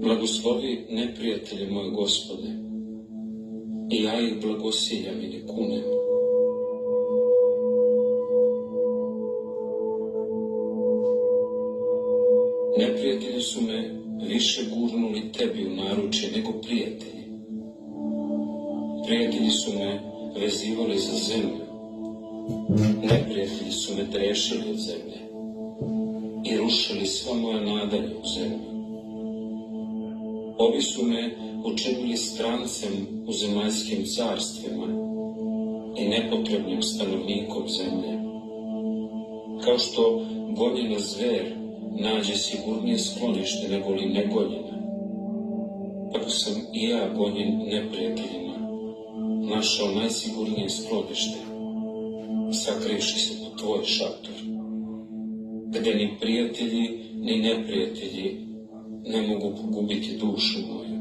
Blagoslovi neprijatelje moje Gospode, i ja ih blagosiljam i ne kunem. Neprijatelji su me više gurnuli tebi u naručje nego prijatelji. Prijatelji su me vezivali za zemlju, neprijatelji su me trešili od zemlje i rušili sva moja nadanja u zemlju. Ovi su me učinili strancem u zemaljskim carstvima i nepotrebnim stanovnikom zemlje. Kao što gonjena zver nađe sigurnije sklonište nego li negonjena, tako sam i ja gonjen neprijateljima našao najsigurnije sklonište, sakrivši se pod tvoj šator, gde ni prijatelji ni neprijatelji ne mogu pogubiti dušu moju.